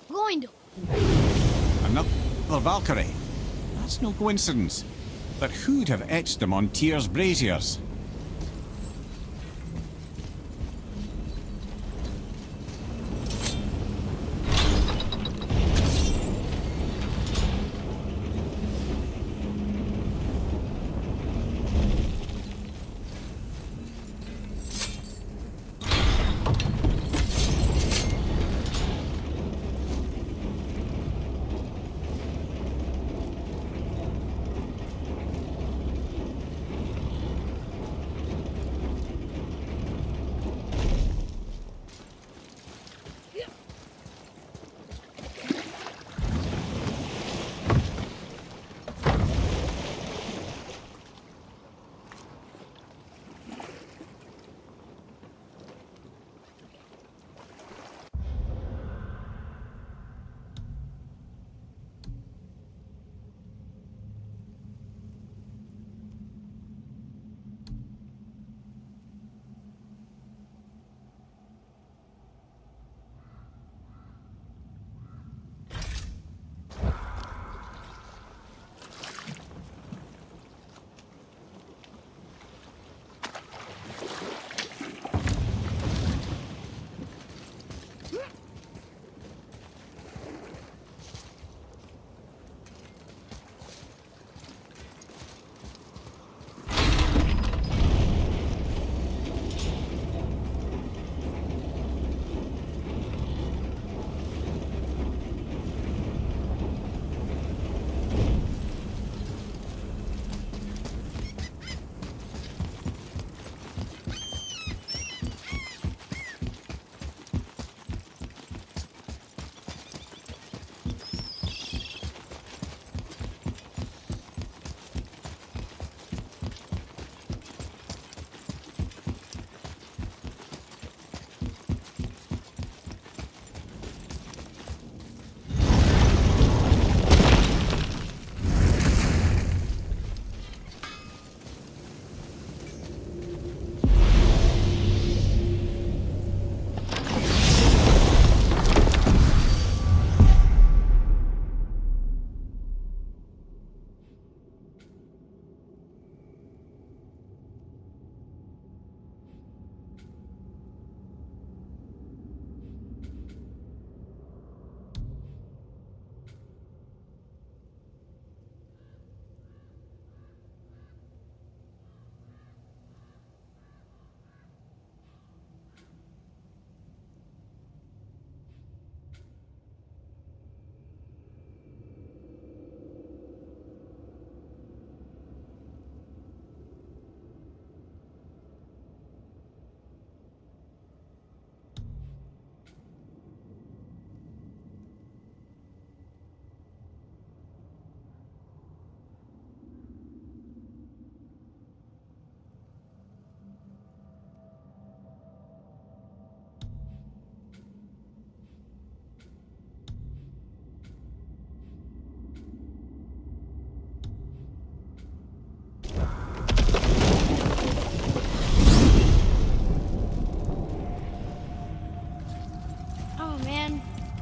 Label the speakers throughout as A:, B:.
A: going to.
B: Another Valkyrie. That's no coincidence. But who'd have etched them on Tyr's braziers?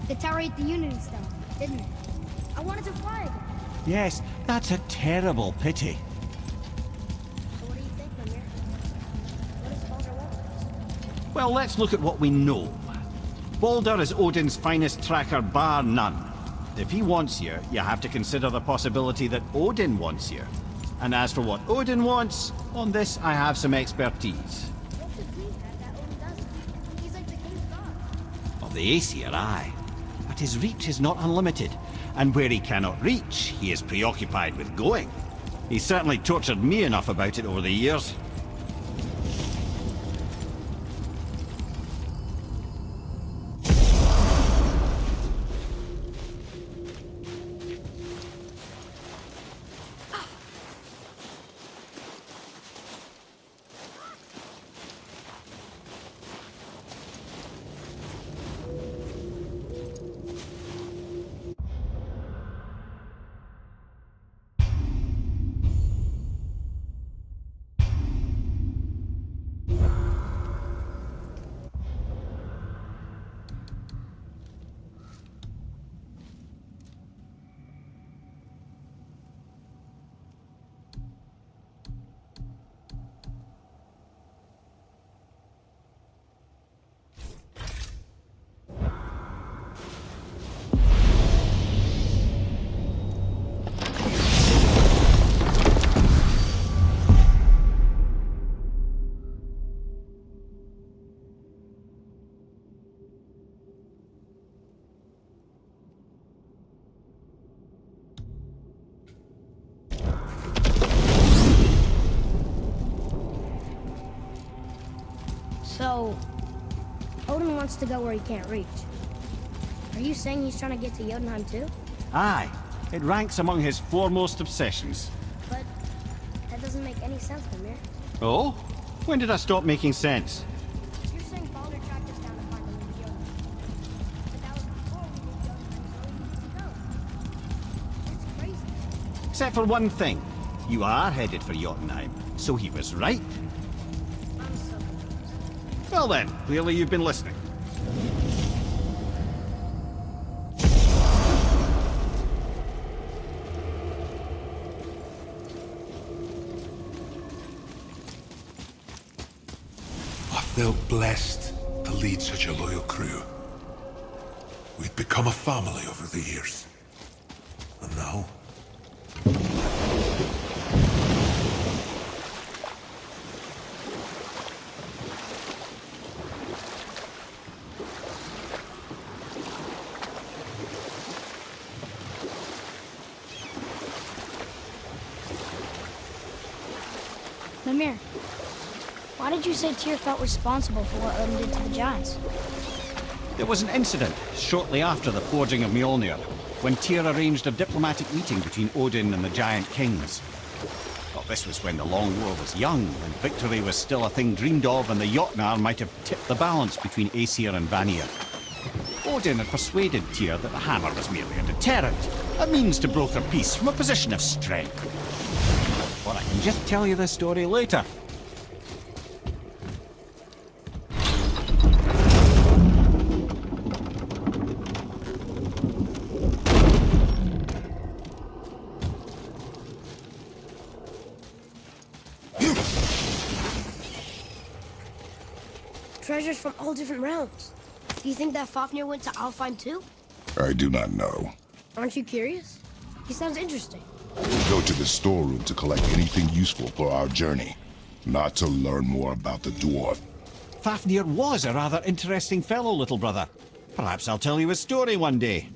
A: The tower ate the Unity Stone, didn't it? I wanted to fly again.
B: Yes, that's a terrible pity.
A: So what do you think, Mimir? What does Baldur want?
B: Well, let's look at what we know. Baldur is Odin's finest tracker bar none. If he wants you, you have to consider the possibility that Odin wants you. And as for what Odin wants, on this I have some expertise.
A: What could we have that Odin doesn't? He's like the king's god.
B: Of the Aesir, aye. But his reach is not unlimited, and where he cannot reach, he is preoccupied with going. He's certainly tortured me enough about it over the years.
A: So, Odin wants to go where he can't reach. Are you saying he's trying to get to Jotunheim too?
B: Aye, it ranks among his foremost obsessions.
A: But that doesn't make any sense, Mimir.
B: Oh? When did I stop making sense?
A: You're saying Baldur tracked us down to find the way to Jotunheim. But that was before we knew Jotunheim was where we needed to go. It's crazy.
B: Except for one thing. You are headed for Jotunheim, so he was right.
A: I'm so confused.
B: Well then, clearly you've been listening.
C: I felt blessed to lead such a loyal crew. We'd become a family over the years. And now...
A: Mimir, why did you say Tyr felt responsible for what Odin did to the giants?
B: There was an incident shortly after the forging of Mjolnir, when Tyr arranged a diplomatic meeting between Odin and the giant kings. Well, this was when the Long War was young, and victory was still a thing dreamed of, and the Jotnar might have tipped the balance between Aesir and Vanir. Odin had persuaded Tyr that the hammer was merely a deterrent, a means to broker peace from a position of strength. But I can just tell you the story later.
A: Treasures from all different realms. Do you think that Fafnir went to Alfheim too?
D: I do not know.
A: Aren't you curious? He sounds interesting.
D: We go to the storeroom to collect anything useful for our journey, not to learn more about the dwarf.
B: Fafnir was a rather interesting fellow, little brother. Perhaps I'll tell you his story one day.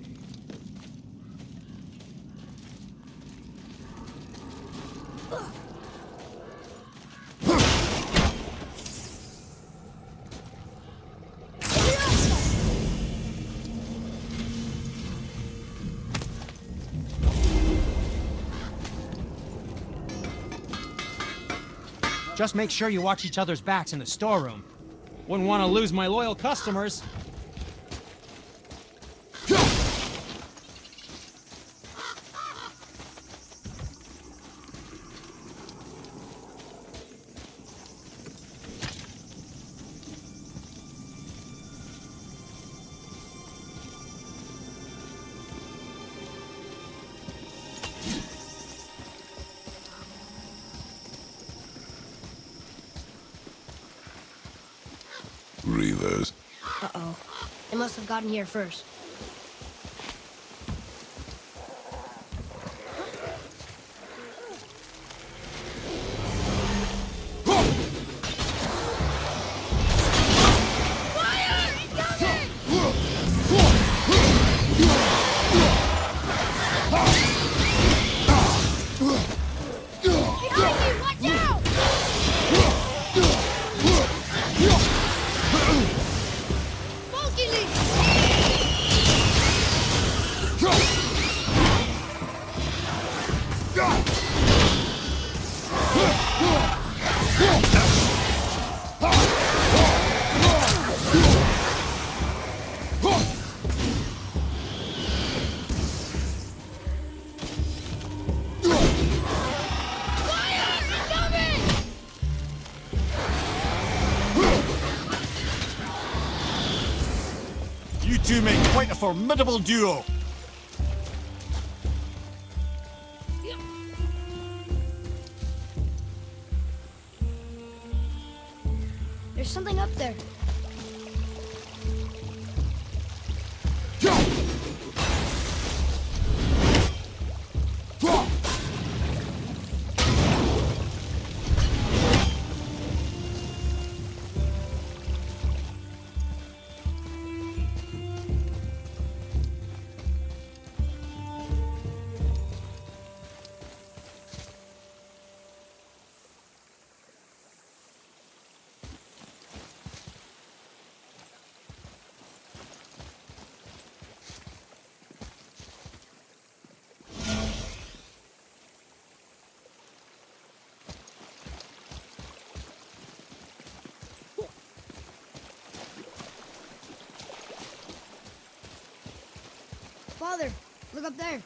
E: Just make sure you watch each other's backs in the storeroom. Wouldn't want to lose my loyal customers.
D: Reavers.
A: Uh-oh. They must have gotten here first.
B: You two make quite a formidable duo.
A: There's something up there. Father, look up there.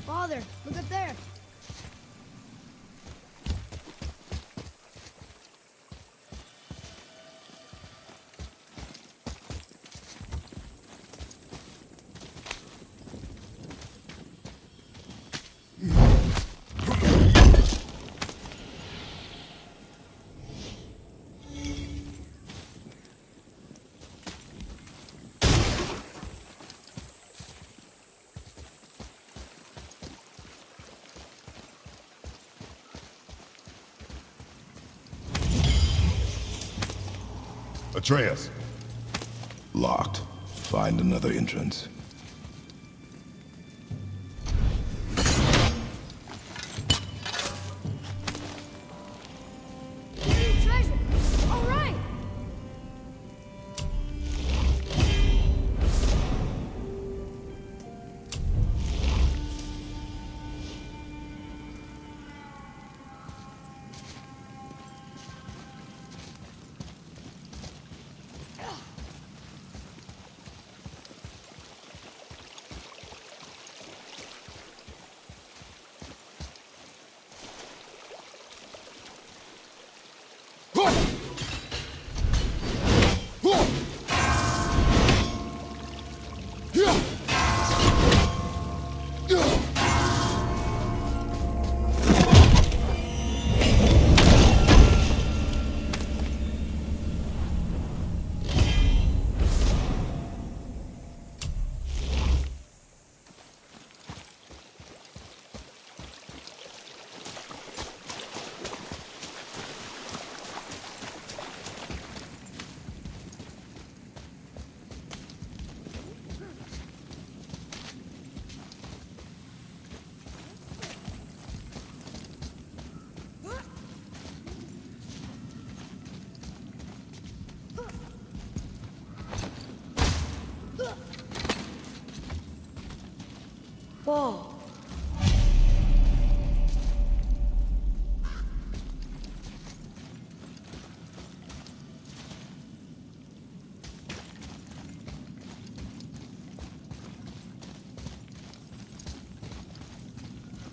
A: Father, look up there.
D: Atreus. Locked. Find another entrance.
A: Hidden treasure. All right. Whoa.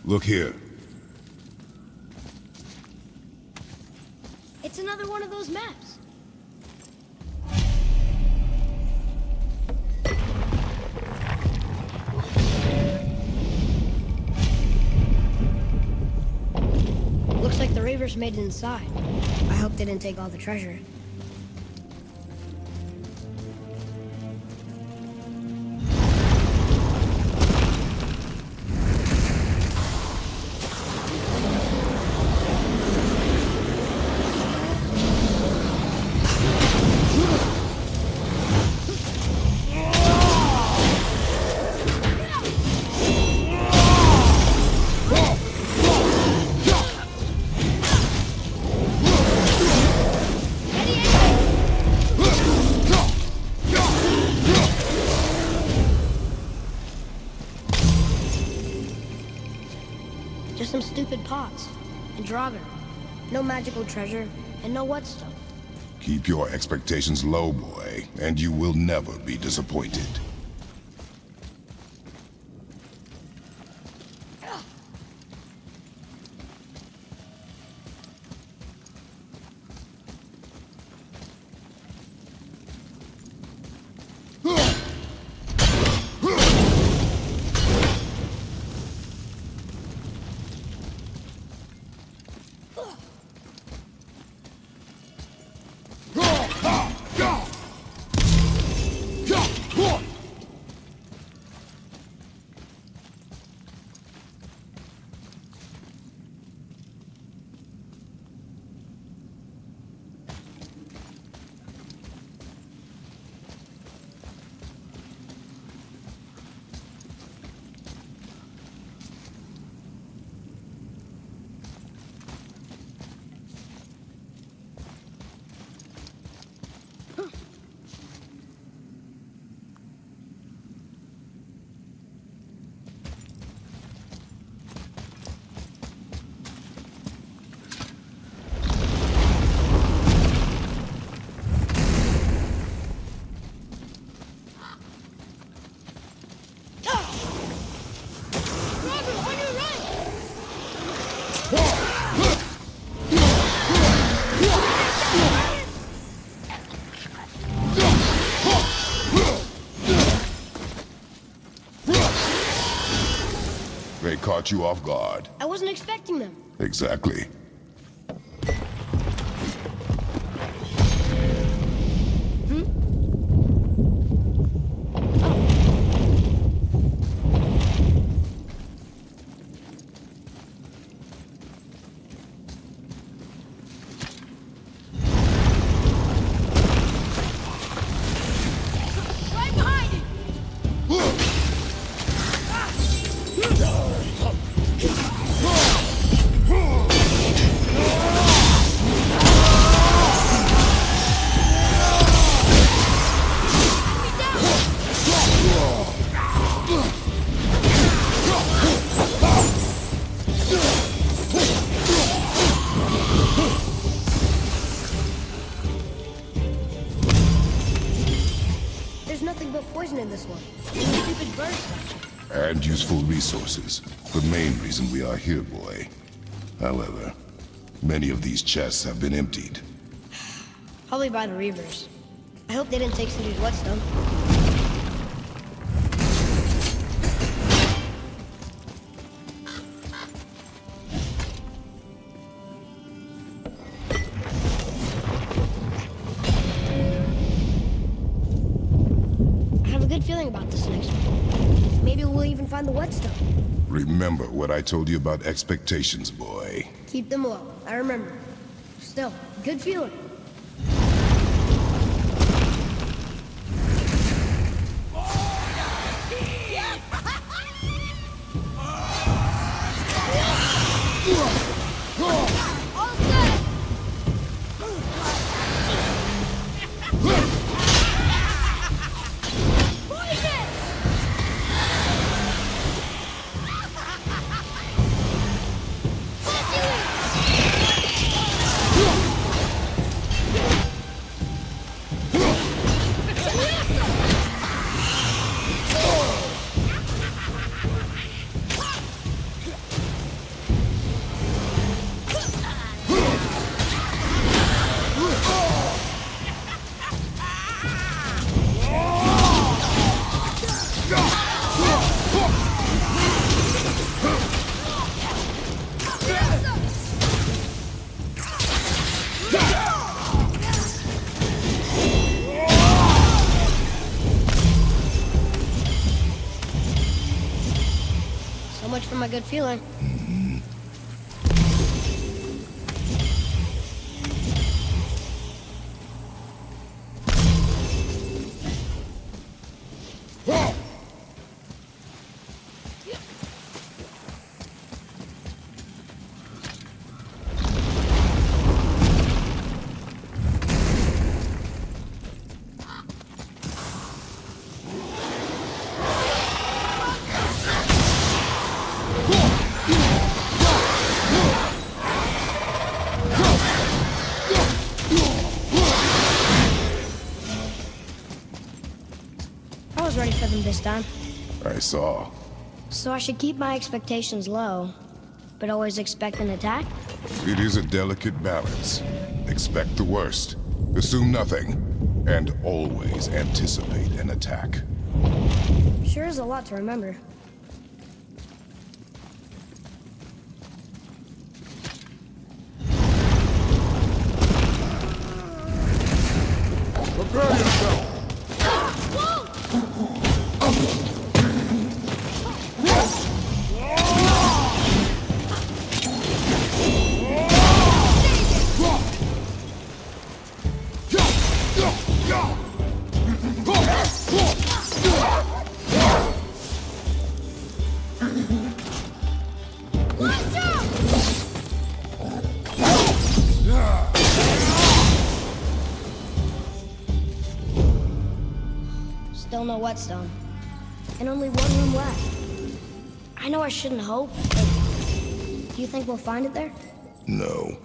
D: Look here.
A: It's another one of those maps. Looks like the Reavers made it inside. I hope they didn't take all the treasure. Just some stupid pots and Dragon. No magical treasure and no whetstone.
D: Keep your expectations low, boy, and you will never be disappointed. They caught you off guard.
A: I wasn't expecting them.
D: Exactly.
A: Right behind you! There's nothing but poison in this one. Stupid bird stuff.
D: And useful resources. The main reason we are here, boy. However, many of these chests have been emptied.
A: Probably by the Reavers. I hope they didn't take Sindri's whetstone. I have a good feeling about this next one. Maybe we'll even find the whetstone.
D: Remember what I told you about expectations, boy.
A: Keep them low. I remember. Still, good feeling. All set! Poison! So much for my good feeling. I was ready for them this time.
D: I saw.
A: So I should keep my expectations low, but always expect an attack?
D: It is a delicate balance. Expect the worst, assume nothing, and always anticipate an attack.
A: Sure is a lot to remember.
C: Prepare yourself!
A: Still no whetstone. And only one room left. I know I shouldn't hope, but do you think we'll find it there?
D: No.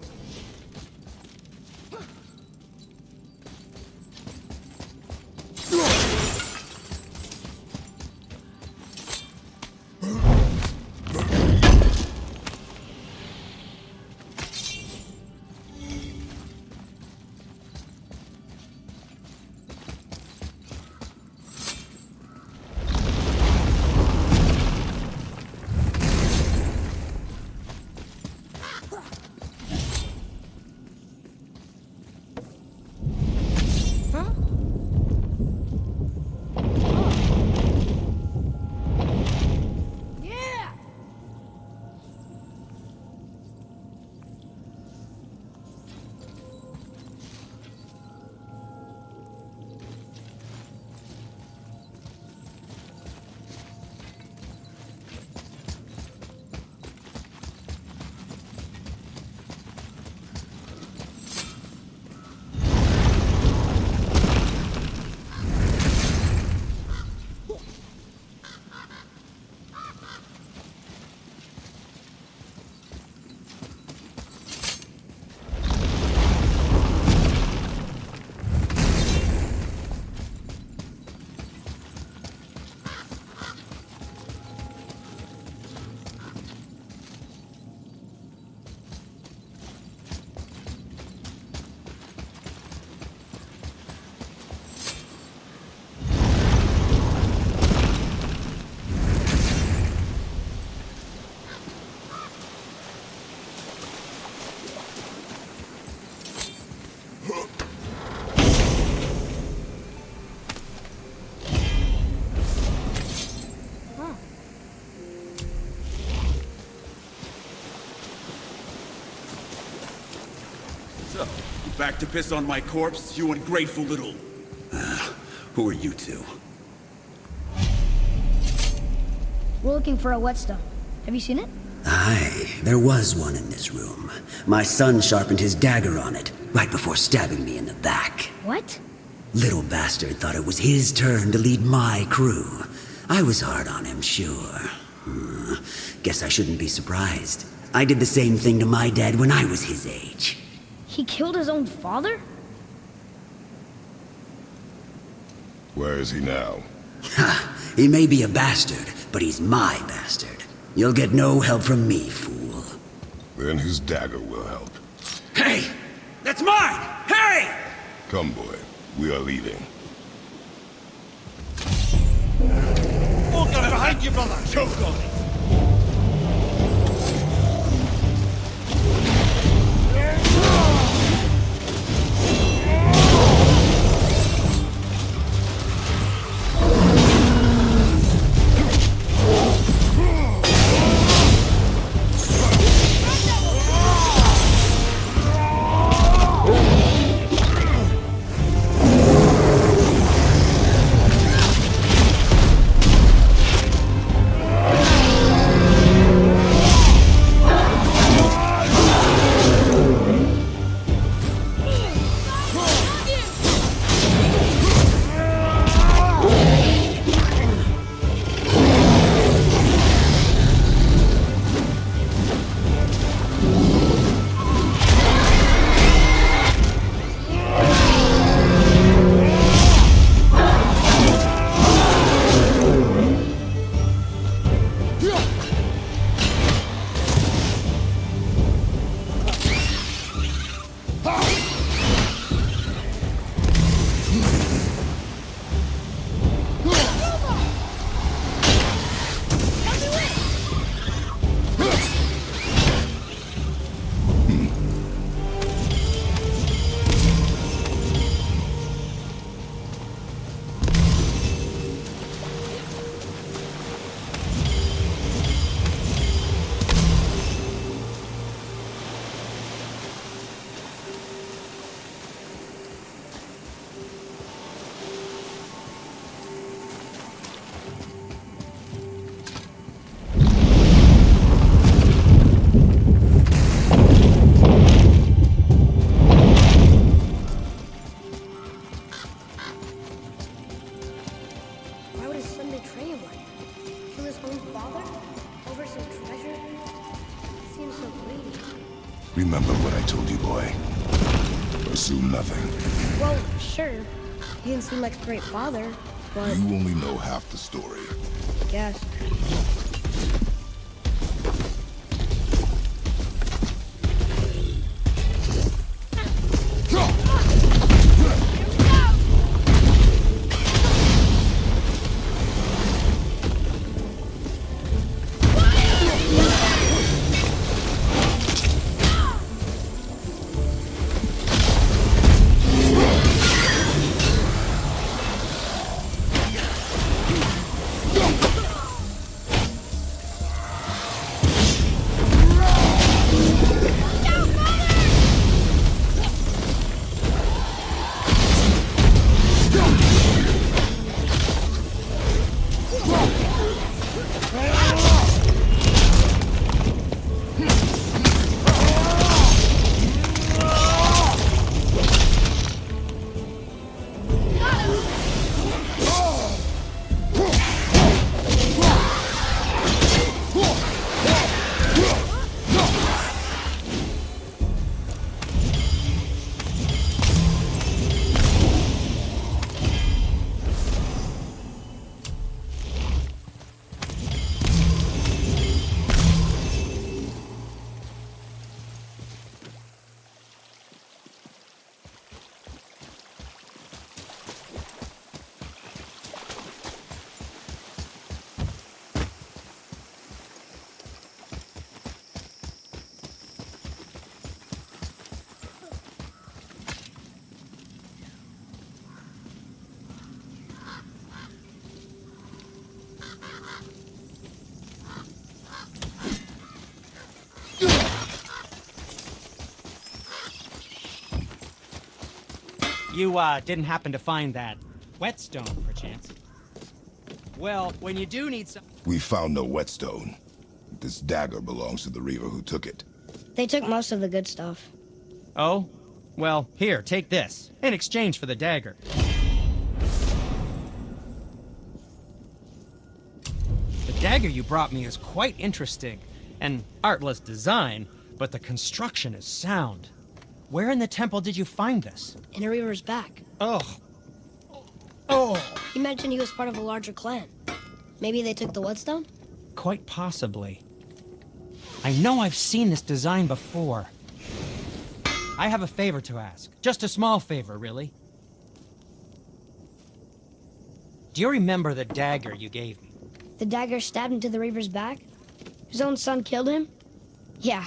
F: Back to piss on my corpse, you ungrateful little... who are you two?
A: We're looking for a whetstone. Have you seen it?
G: Aye, there was one in this room. My son sharpened his dagger on it, right before stabbing me in the back.
A: What?
G: Little bastard thought it was his turn to lead my crew. I was hard on him, sure. Guess I shouldn't be surprised. I did the same thing to my dad when I was his age.
A: He killed his own father?
D: Where is he now?
G: Ha! He may be a bastard, but he's my bastard. You'll get no help from me, fool.
D: Then his dagger will help.
F: Hey! That's mine! Hey!
D: Come, boy. We are leaving.
E: Oh, God, behind you, brother!
F: Choke on it!
A: Why would his son betray him like that? Kill his own father? Over some treasure? Seems so greedy.
D: Remember what I told you, boy. Assume nothing.
A: Well, sure. He didn't seem like a great father, but
D: You only know half the story.
A: I guess.
E: You, didn't happen to find that whetstone, perchance? Well, when you do need some...
D: We found no whetstone. This dagger belongs to the Reaver who took it.
A: They took most of the good stuff.
E: Oh? Well, here, take this, in exchange for the dagger. The dagger you brought me is quite interesting. An artless design, but the construction is sound. Where in the temple did you find this?
A: In a Reaver's back.
E: Oh. Oh!
A: He mentioned he was part of a larger clan. Maybe they took the whetstone?
E: Quite possibly. I know I've seen this design before. I have a favor to ask. Just a small favor, really. Do you remember the dagger you gave me?
A: The dagger stabbed into the Reaver's back? His own son killed him? Yeah,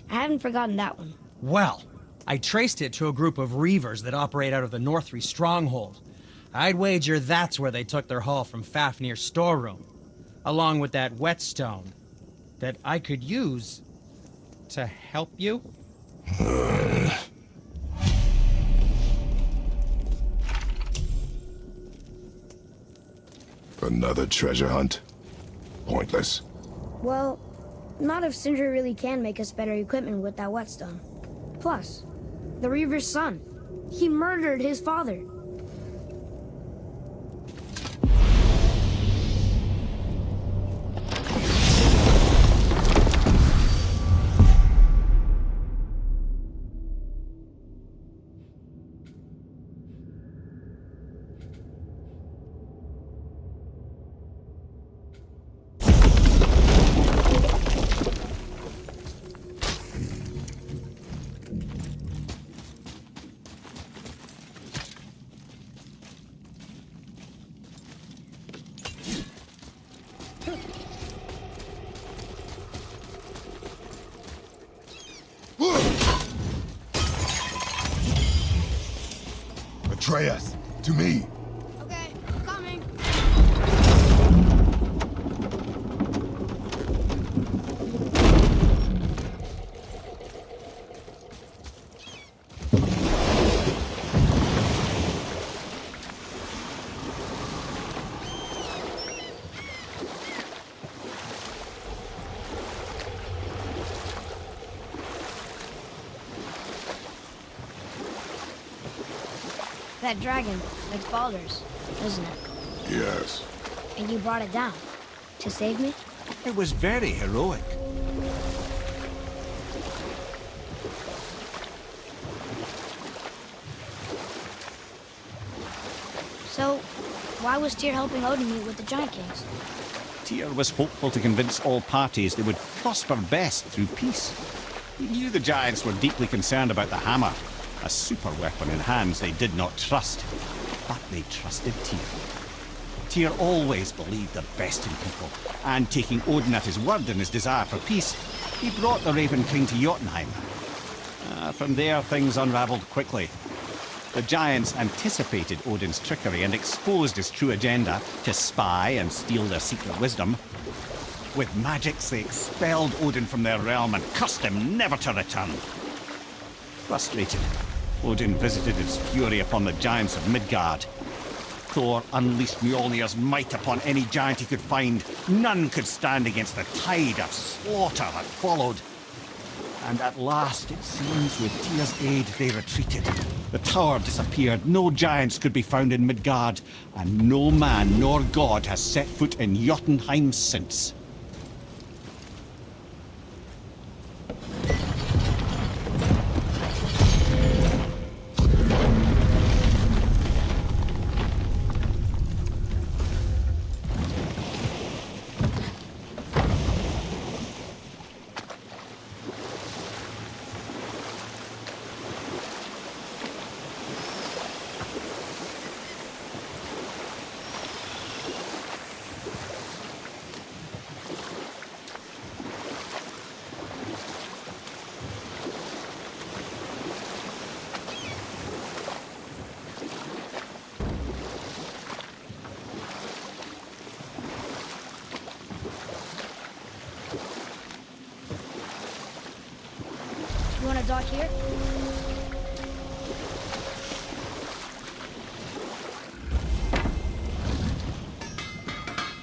A: I haven't forgotten that one.
E: Well, I traced it to a group of Reavers that operate out of the Northree stronghold. I'd wager that's where they took their haul from Fafnir's storeroom, along with that whetstone that I could use to help you.
D: Another treasure hunt? Pointless.
A: Well, not if Sindri really can make us better equipment with that whetstone. Plus, the Reaver's son. He murdered his father.
D: Atreus, to me.
A: Okay, coming. That dragon, it's Baldur's, isn't it?
D: Yes.
A: And you brought it down to save me?
B: It was very heroic.
A: So, why was Tyr helping Odin meet with the Giant Kings?
B: Tyr was hopeful to convince all parties they would prosper best through peace. He knew the giants were deeply concerned about the hammer, a super weapon in hands they did not trust. But they trusted Tyr. Tyr always believed the best in people, and taking Odin at his word in his desire for peace, he brought the Raven King to Jotunheim. From there, things unraveled quickly. The giants anticipated Odin's trickery and exposed his true agenda to spy and steal their secret wisdom. With magics, they expelled Odin from their realm and cursed him never to return. Frustrated, Odin visited his fury upon the giants of Midgard. Thor unleashed Mjolnir's might upon any giant he could find. None could stand against the tide of slaughter that followed. And at last, it seems, with Tyr's aid, they retreated. The tower disappeared, no giants could be found in Midgard, and no man nor god has set foot in Jotunheim since.
A: You want to dock here?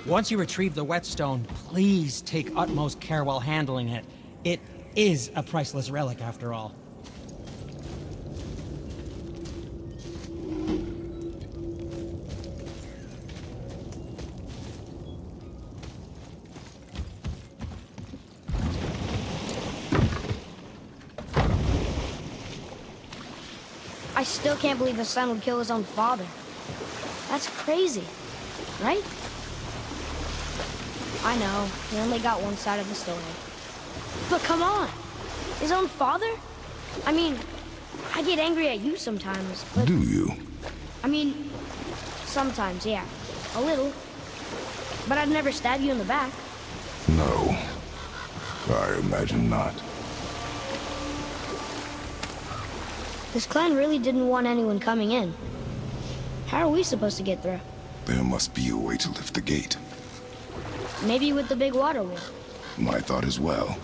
E: Once you retrieve the whetstone, please take utmost care while handling it. It is a priceless relic, after all.
A: I still can't believe the son would kill his own father. That's crazy, right? I know, he only got one side of the story. But come on, his own father? I mean, I get angry at you sometimes, but...
D: Do you?
A: I mean, sometimes, yeah, a little. But I'd never stab you in the back.
D: No. I imagine not.
A: This clan really didn't want anyone coming in. How are we supposed to get through?
D: There must be a way to lift the gate.
A: Maybe with the big water wheel.
D: My thought as well.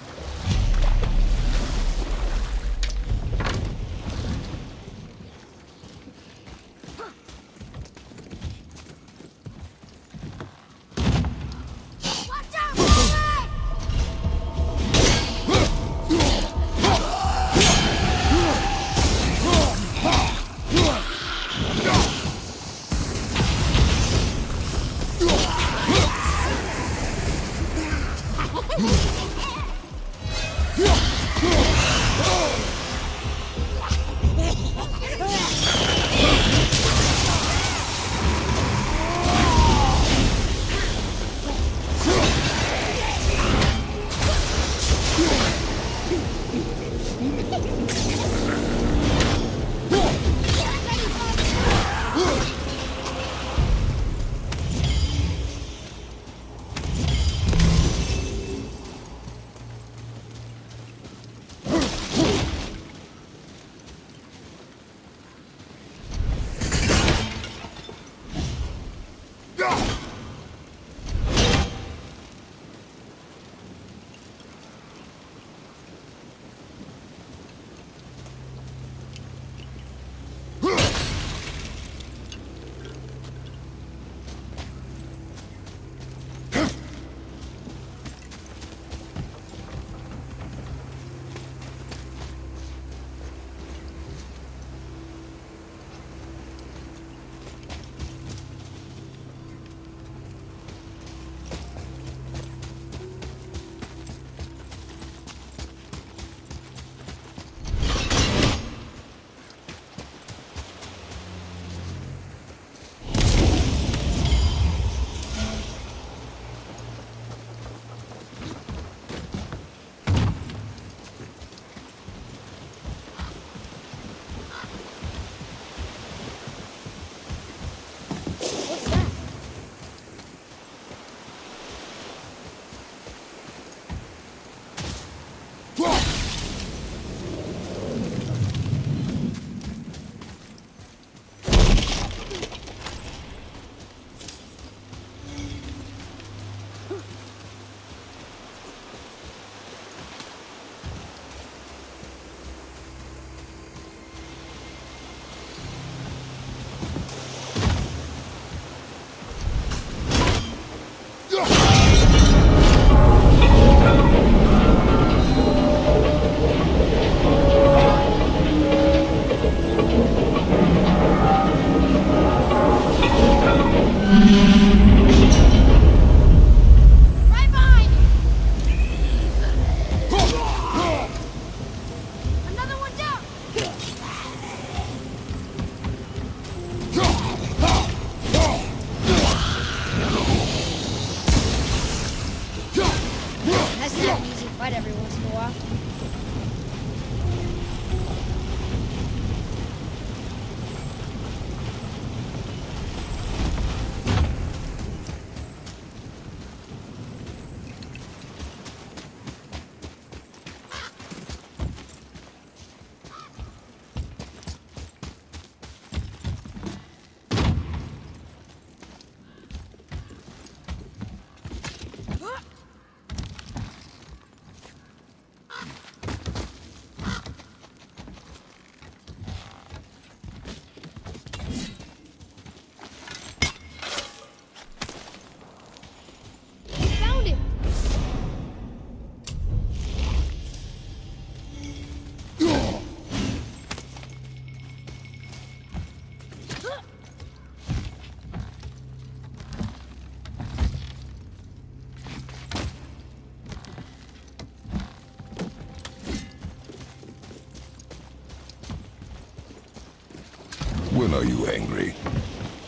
D: are you angry?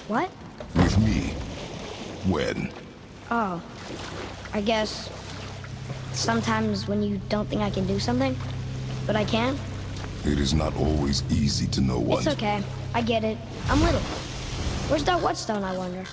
A: What?
D: With me? When?
A: Oh, I guess sometimes when you don't think I can do something, but I can.
D: It is not always easy to know what.
A: It's okay. I get it. I'm little. Where's that whetstone, I wonder?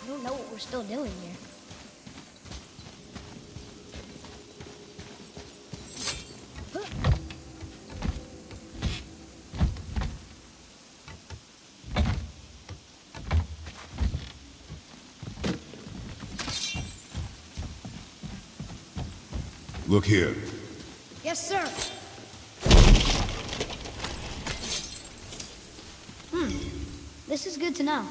A: I don't know what we're still doing here.
D: Look here.
A: Yes, sir. This is good to know.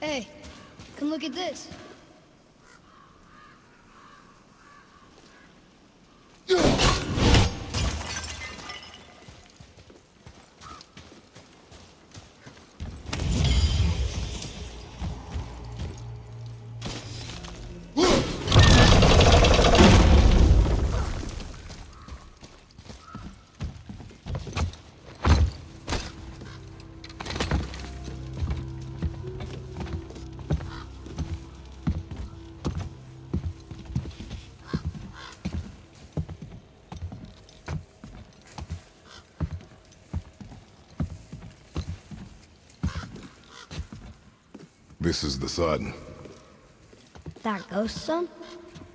A: Hey, come look at this.
D: This is the sun.
A: That ghost son?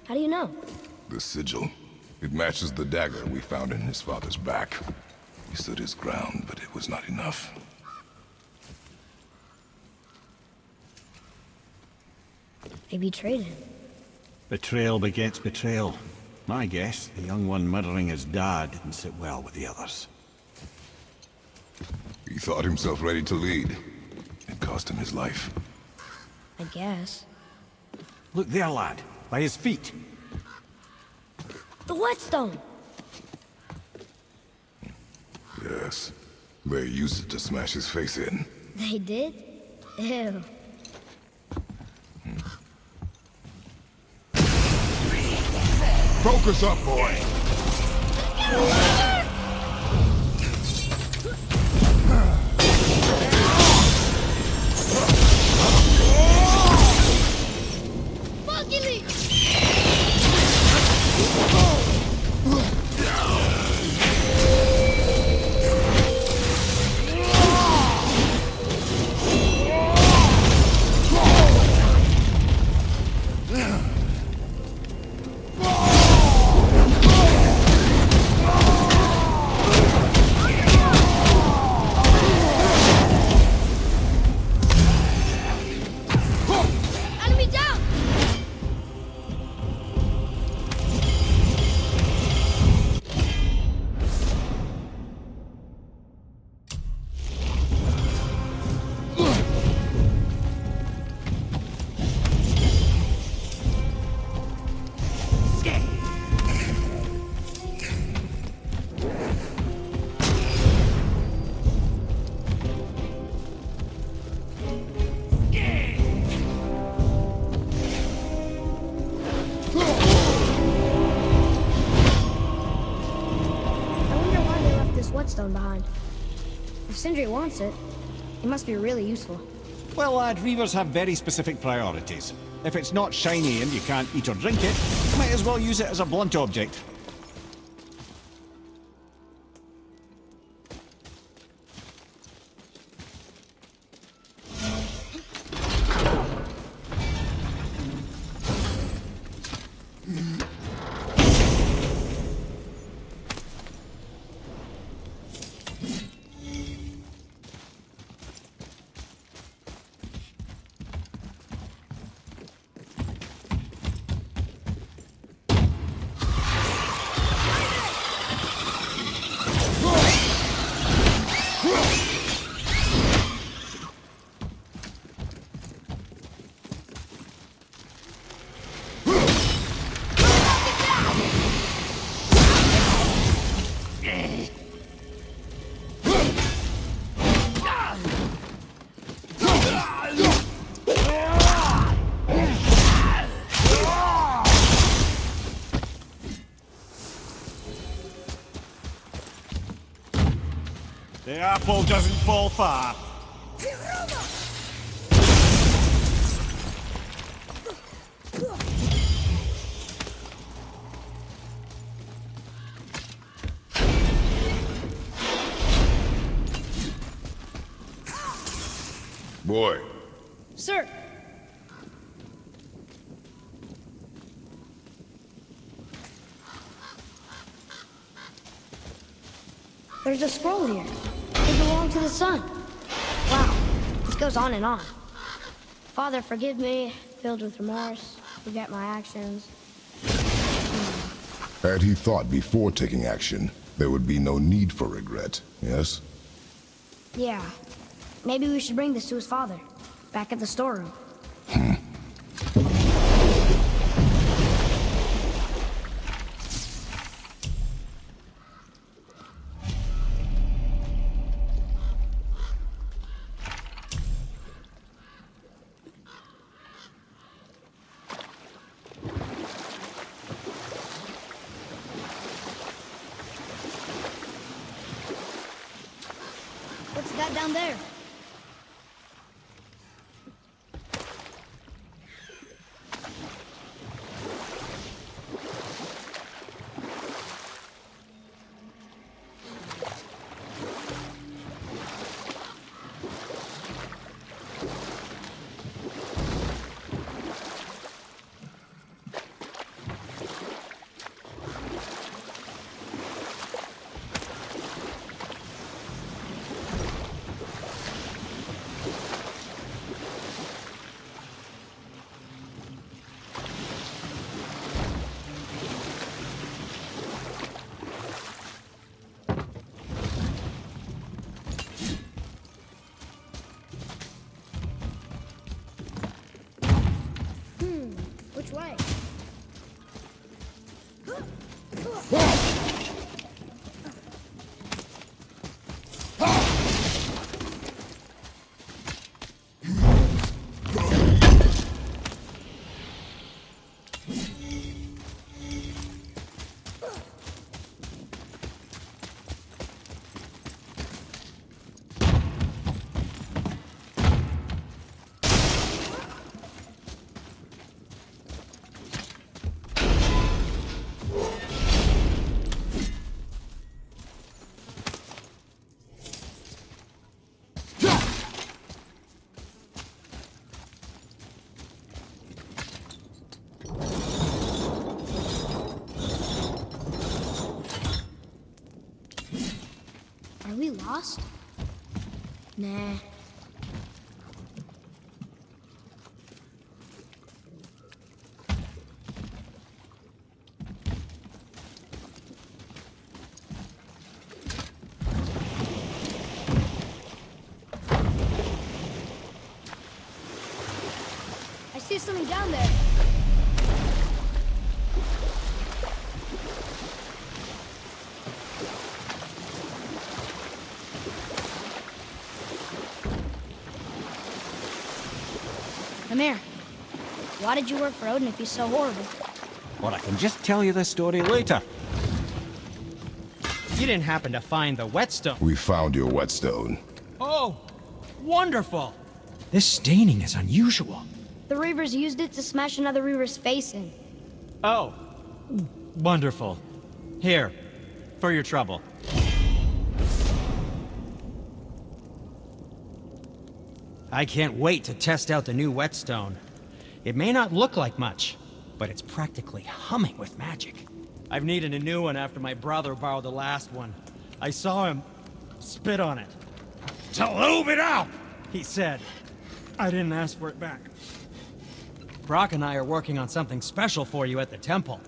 A: How do you know?
D: The sigil. It matches the dagger we found in his father's back. He stood his ground, but it was not enough.
A: They betrayed him.
B: Betrayal begets betrayal. My guess, the young one murdering his dad didn't sit well with the others.
D: He thought himself ready to lead. It cost him his life.
A: I guess.
B: Look there, lad. By his feet.
A: The whetstone!
D: Yes. They used it to smash his face in.
A: They did? Ew.
D: Focus up, boy!
A: Monkey leap! Enemy down! I wonder why they left this whetstone behind. If Sindri wants it, it must be really useful.
B: Well, lad, reavers have very specific priorities. If it's not shiny and you can't eat or drink it, might as well use it as a blunt object. The apple doesn't fall far.
D: Boy,
A: Sir! There's a scroll here. It belonged to the sun. Wow, this goes on and on. Father, forgive me, filled with remorse, forget my actions.
D: had he thought before taking action, there would be no need for regret, yes?
A: Yeah, maybe we should bring this to his father. back at the storeroom. What's that down there? Which way? Are we lost? Nah. I see something down there. Come here. Why did you work for Odin if he's so horrible?
B: Or I can just tell you the story later.
E: You didn't happen to find the whetstone.
D: We found your whetstone.
E: Oh, wonderful! This staining is unusual.
A: The Reavers used it to smash another Reaver's face in.
E: Oh, wonderful. Here, for your trouble. I can't wait to test out the new whetstone. It may not look like much, but it's practically humming with magic. I've needed a new one after my brother borrowed the last one. I saw him spit on it. "To lube it up," he said. I didn't ask for it back. Brok and I are working on something special for you at the temple.